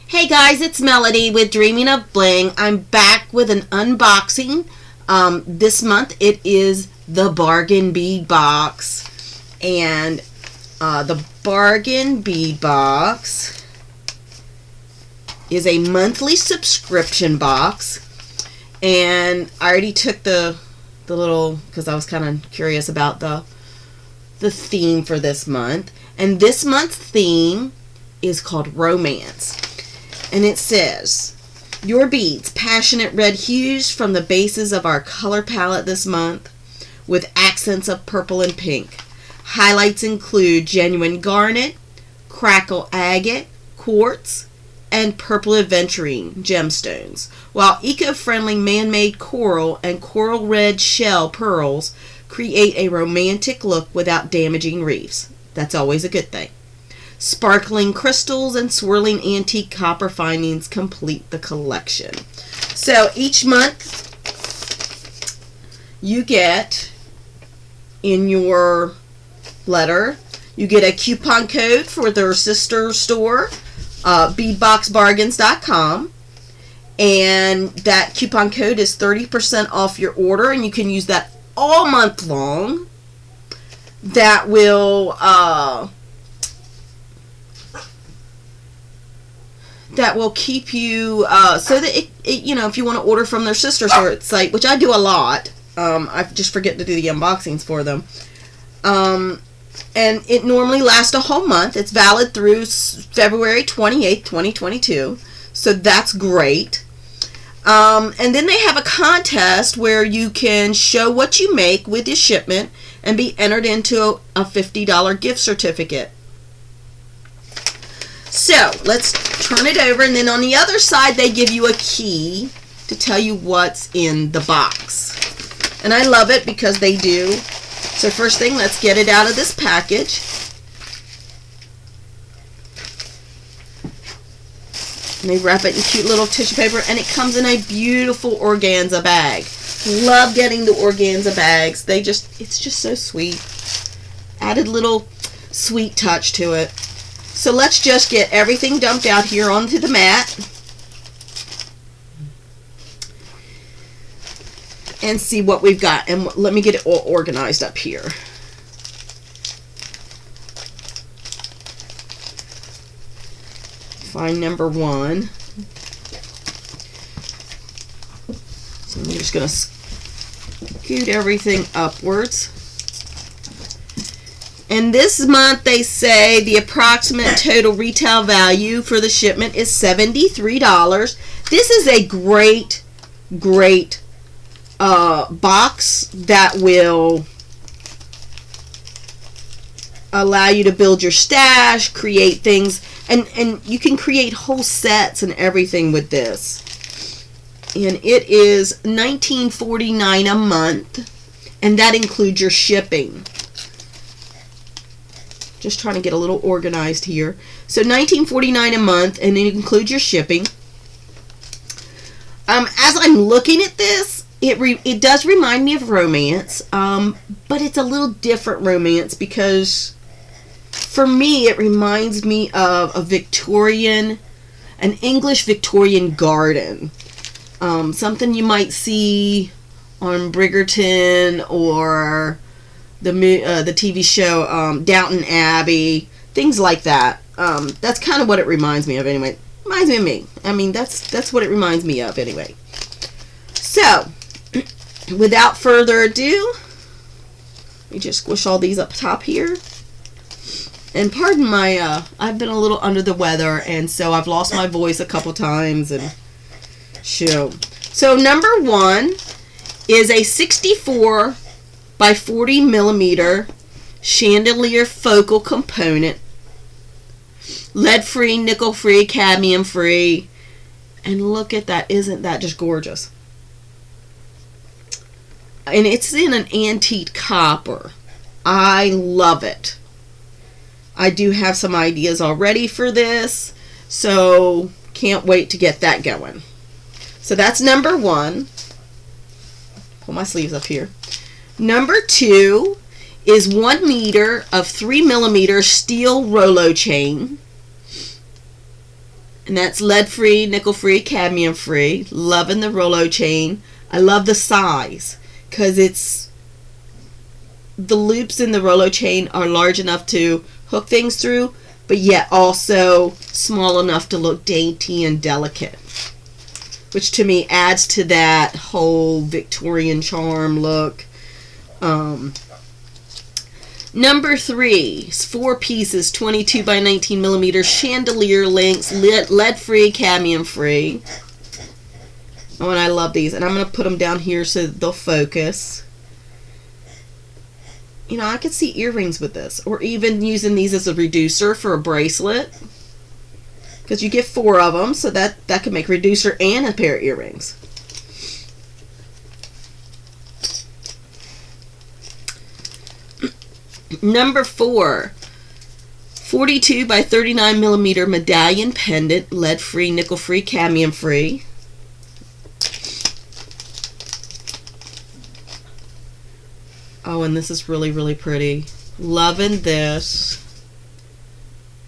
Hey guys, it's Melody with Dreaming of Bling. I'm back with an unboxing. This month it is the Bargain Bead Box. And the Bargain Bead Box is a monthly subscription box. And I already took the little, because I was kind of curious about the theme for this month. And this month's theme is called Romance. And it says, your beads, passionate red hues from the bases of our color palette this month with accents of purple and pink. Highlights include genuine garnet, crackle agate, quartz, and purple aventurine gemstones, while eco-friendly man-made coral and coral red shell pearls create a romantic look without damaging reefs. That's always a good thing. Sparkling crystals and swirling antique copper findings complete the collection. So each month you get in your letter, you get a coupon code for their sister store, beadboxbargains.com, and that coupon code is 30% off your order, and you can use that all month long. That will keep you so that it if you want to order from their sister store site, which I do a lot, I just forget to do the unboxings for them, and it normally lasts a whole month. It's valid through February 28th, 2022, so that's great. And then they have a contest where you can show what you make with your shipment and be entered into a $50 gift certificate. So let's turn it over, and then on the other side they give you a key to tell you what's in the box. And I love it because they do. So first thing, let's get it out of this package. And they wrap it in cute little tissue paper, and it comes in a beautiful organza bag. Love getting the organza bags. It's just so sweet. Added little sweet touch to it. So let's just get everything dumped out here onto the mat and see what we've got. And let me get it all organized up here. Find number one. So I'm just going to scoot everything upwards. And this month they say the approximate total retail value for the shipment is $73. This is a great box that will allow you to build your stash, create things, and you can create whole sets and everything with this. And it is $19.49 a month, and that includes your shipping. Just trying to get a little organized here. So $19.49 a month, and it includes your shipping. As I'm looking at this, it does remind me of Romance, but it's a little different Romance, because for me it reminds me of an English Victorian garden. Something you might see on Bridgerton or the TV show Downton Abbey, things like that. That's kind of what it reminds me of anyway. Reminds me of me. I mean, that's what it reminds me of anyway. So, without further ado, let me just squish all these up top here. And pardon my, I've been a little under the weather, and so I've lost my voice a couple times. And so number one is a 64 by 40 millimeter chandelier focal component, lead-free, nickel-free, cadmium-free, and look at that. Isn't that just gorgeous? And it's in an antique copper. I love it. I do have some ideas already for this, so can't wait to get that going. So that's number one. Pull my sleeves up here. Number two is 1 meter of 3 millimeter steel Rolo chain. And that's lead-free, nickel-free, cadmium-free. Loving the Rolo chain. I love the size because it's the loops in the Rolo chain are large enough to hook things through, but yet also small enough to look dainty and delicate, which to me adds to that whole Victorian charm look. Number 3, 4 pieces, 22 by 19 millimeter chandelier links, lead-free, cadmium-free. Oh, and I love these. And I'm going to put them down here so they'll focus. You know, I could see earrings with this, or even using these as a reducer for a bracelet, because you get 4 of them, so that could make a reducer and a pair of earrings. Number 4, 42 by 39 millimeter medallion pendant, lead-free, nickel-free, cadmium-free. Oh, and this is really, really pretty. Loving this.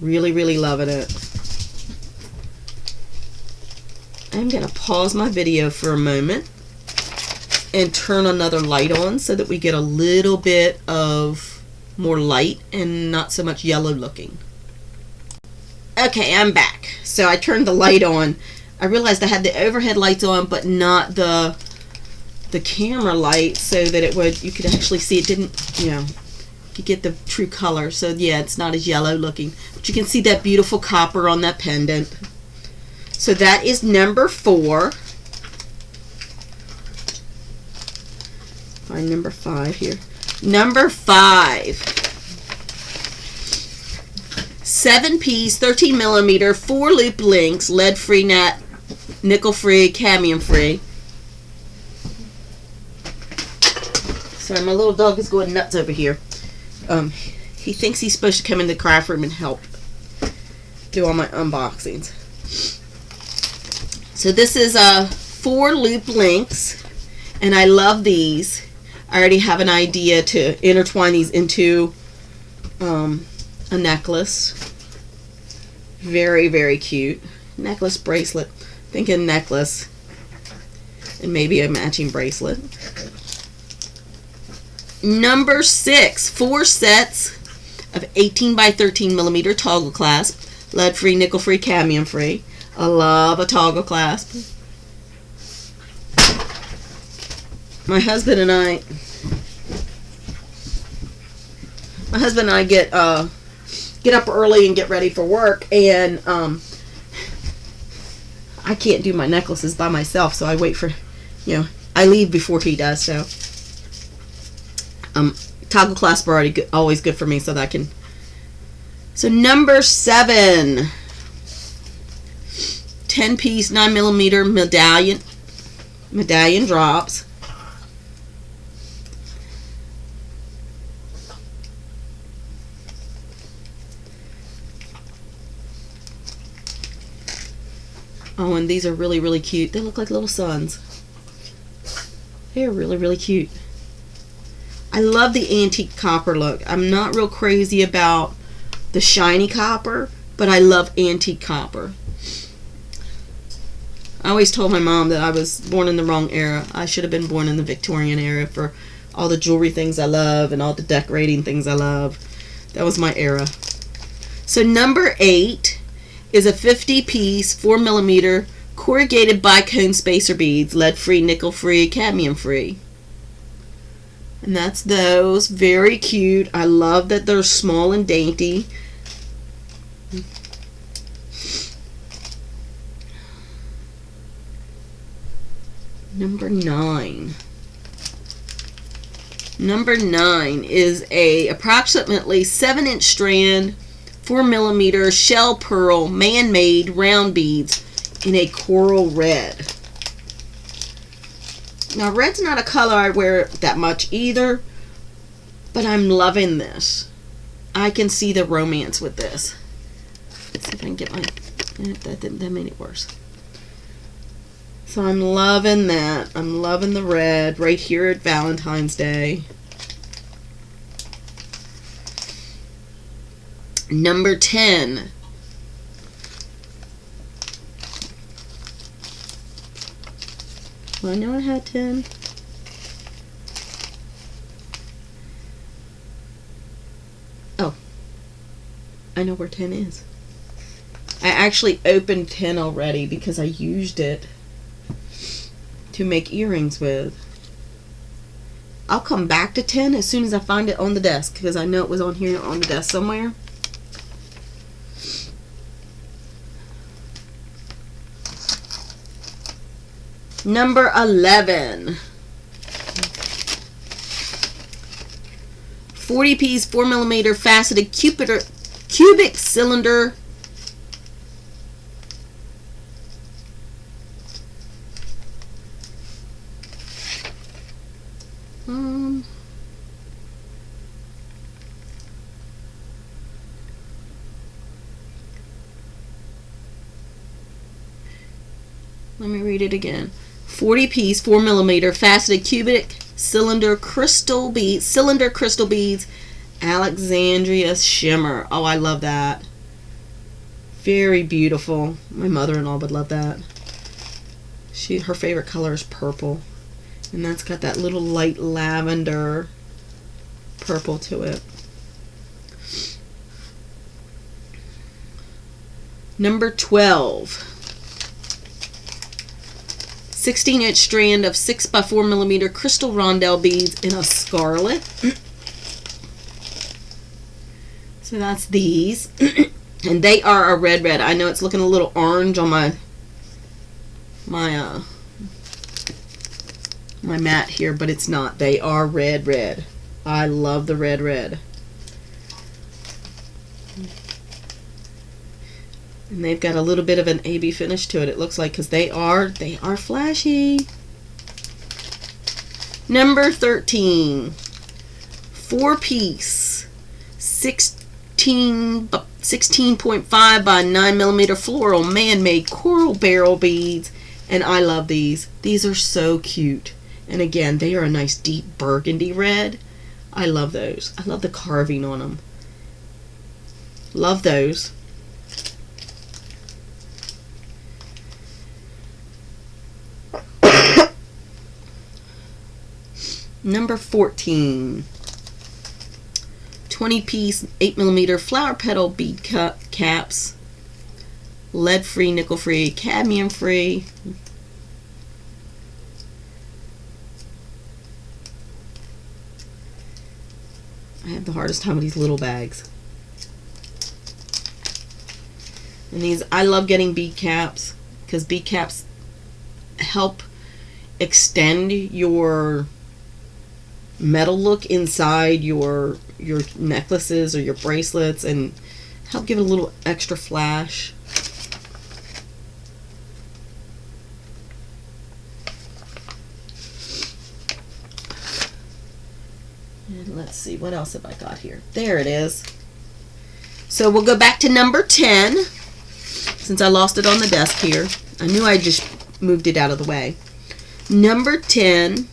Really, really loving it. I'm going to pause my video for a moment and turn another light on so that we get a little bit of more light and not so much yellow looking. Okay, I'm back. So I turned the light on. I realized I had the overhead lights on, but not the camera light, so that it would, you could actually see it didn't, you know, you get the true color. So yeah, it's not as yellow looking, but you can see that beautiful copper on that pendant. So that is number 4. Find number 5 here. Number 5, 7-piece, 13 millimeter, 4 loop links, lead-free, nickel-free, cadmium-free. Sorry, my little dog is going nuts over here. He thinks he's supposed to come in the craft room and help do all my unboxings. So this is 4 loop links, and I love these. I already have an idea to intertwine these into a necklace. Very, very cute. Necklace, bracelet. Thinking necklace. And maybe a matching bracelet. Number 6, 4 sets of 18 by 13 millimeter toggle clasp. Lead-free, nickel-free, cadmium-free. I love a toggle clasp. My husband and I get up early and get ready for work, and I can't do my necklaces by myself, so I wait for, you know, I leave before he does. So toggle clasp are always good for me, so that I can. So number 7, 10-piece 9 millimeter medallion drops. Oh, and these are really, really cute. They look like little suns. They're really, really cute. I love the antique copper look. I'm not real crazy about the shiny copper, but I love antique copper. I always told my mom that I was born in the wrong era. I should have been born in the Victorian era for all the jewelry things I love and all the decorating things I love. That was my era. So number 8 is a 50-piece 4 millimeter corrugated bicone spacer beads, lead-free, nickel-free, cadmium-free. And that's those. Very cute. I love that they're small and dainty. Number 9. Number 9 is a approximately 7-inch strand, 4 millimeter shell pearl man-made round beads in a coral red. Now, red's not a color I wear that much either, but I'm loving this. I can see the romance with this. Let's see if I can get my. That made it worse. So I'm loving that. I'm loving the red right here at Valentine's Day. Number 10. Well, I know I had 10. Oh, I know where 10 is. I actually opened 10 already because I used it to make earrings with. I'll come back to 10 as soon as I find it on the desk, because I know it was on here on the desk somewhere. Number 11. 40 piece 4mm faceted cubic cylinder. Let me read it again. 40 piece 4mm faceted cubic cylinder crystal beads, Alexandria shimmer. Oh, I love that. Very beautiful. My mother-in-law would love that. Her favorite color is purple, and that's got that little light lavender purple to it. Number 12. 16-inch strand of 6x4mm crystal rondelle beads in a scarlet. So that's these. And they are a red. I know it's looking a little orange on my mat here, but it's not. They are red. I love the red. And they've got a little bit of an AB finish to it, it looks like, because they are flashy. Number 13. 4-piece 16.5 by 9mm floral man-made coral barrel beads. And I love these. These are so cute. And again, they are a nice deep burgundy red. I love those. I love the carving on them. Love those. Number 14. 20-piece 8mm flower petal bead caps. Lead-free, nickel-free, cadmium-free. I have the hardest time with these little bags. And these, I love getting bead caps, because bead caps help extend your metal look inside your necklaces or your bracelets, and help give it a little extra flash. And let's see, what else have I got here? There it is. So we'll go back to number 10, since I lost it on the desk here. I knew I just moved it out of the way. Number 10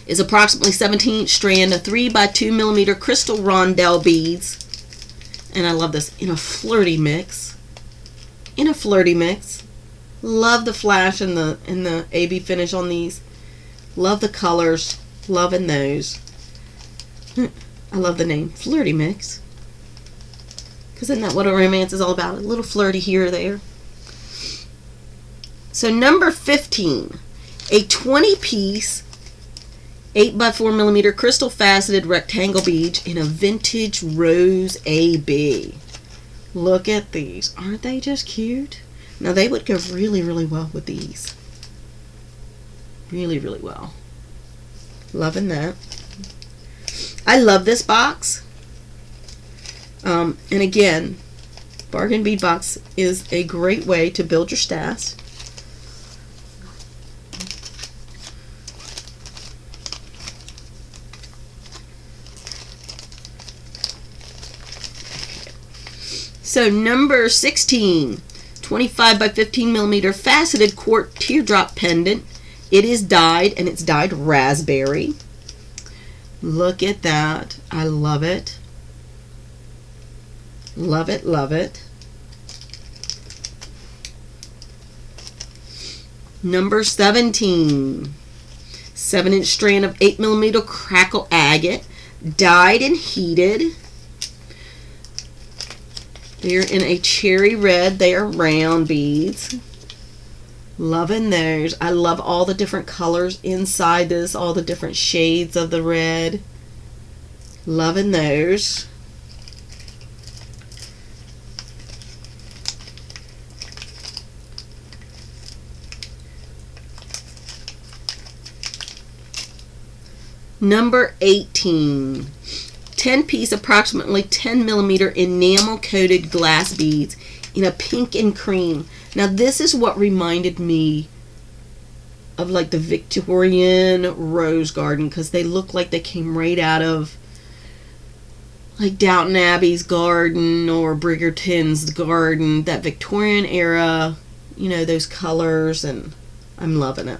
is approximately 17-inch strand of 3x2mm crystal rondelle beads. And I love this, in a flirty mix. Love the flash and the AB finish on these. Love the colors. Loving those. I love the name, Flirty Mix. Because isn't that what a romance is all about? A little flirty here or there. So number 15. A 20-piece 8x4mm crystal faceted rectangle beads in a vintage rose AB. Look at these. Aren't they just cute? Now they would go really, really well with these. Really, really well. Loving that. I love this box. And again, Bargain Bead Box is a great way to build your stash. So number 16, 25x15mm faceted quart teardrop pendant. It is dyed, and it's dyed raspberry. Look at that. I love it. Love it. Number 17. 7-inch strand of 8mm crackle agate, dyed and heated. They're in a cherry red. They are round beads. Loving those. I love all the different colors inside this, all the different shades of the red. Loving those. Number 18. 10-piece, approximately 10mm enamel coated glass beads in a pink and cream. Now this is what reminded me of like the Victorian rose garden, because they look like they came right out of like Downton Abbey's garden or Bridgerton's garden, that Victorian era, you know, those colors, and I'm loving it.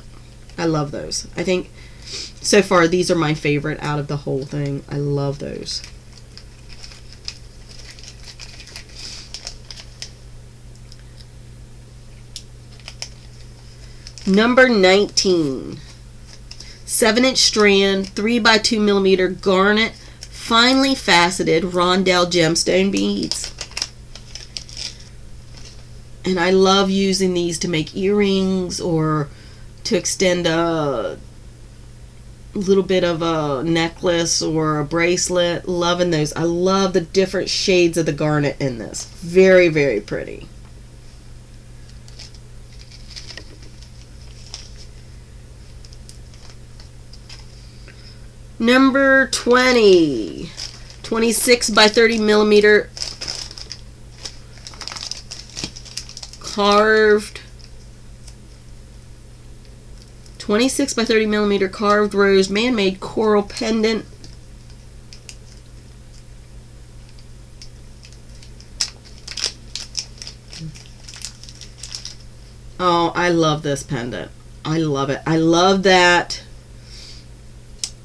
I love those. I think so far these are my favorite out of the whole thing. I love those. Number 19. 7-inch strand, 3x2mm garnet, finely faceted rondelle gemstone beads. And I love using these to make earrings or to extend a little bit of a necklace or a bracelet. Loving those. I love the different shades of the garnet in this. Very, very pretty. Number 20. 26x30mm carved 26x30mm carved rose man-made coral pendant. Oh, I love this pendant. I love it. I love that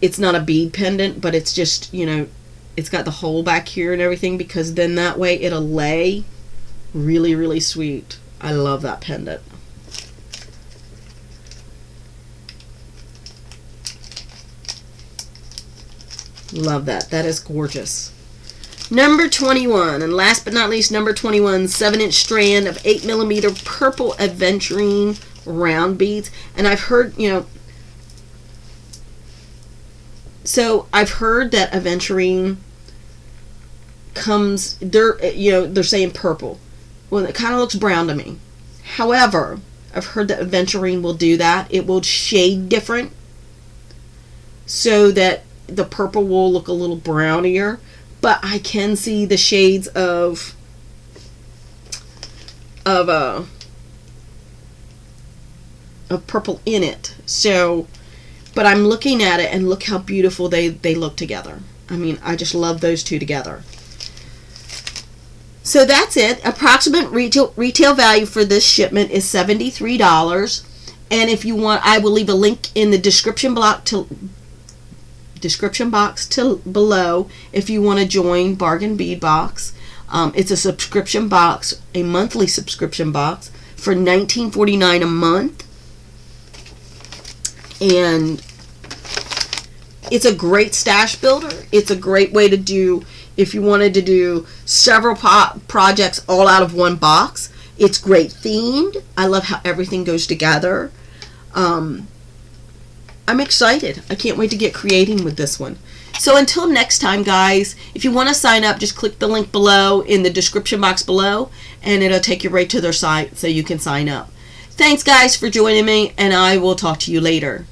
it's not a bead pendant, but it's just, you know, it's got the hole back here and everything, because then that way it'll lay really, really sweet. I love that pendant. Love that. That is gorgeous. Number 21, and last but not least, number 21, 7-inch strand of 8mm purple aventurine round beads. And I've heard, you know, so I've heard that aventurine comes, they're saying purple. Well, it kind of looks brown to me. However, I've heard that aventurine will do that. It will shade different so that the purple will look a little brownier, but I can see the shades of purple in it. So, but I'm looking at it and look how beautiful they look together. I mean, I just love those two together. So that's it. Approximate retail value for this shipment is $73. And if you want, I will leave a link in the description box below if you want to join Bargain Bead Box. It's a subscription box, a monthly subscription box for $19.49 a month. And it's a great stash builder. It's a great way to do, if you wanted to do several projects all out of one box. It's great themed. I love how everything goes together. I'm excited. I can't wait to get creating with this one. So until next time, guys, if you want to sign up, just click the link below in the description box below, and it'll take you right to their site so you can sign up. Thanks, guys, for joining me, and I will talk to you later.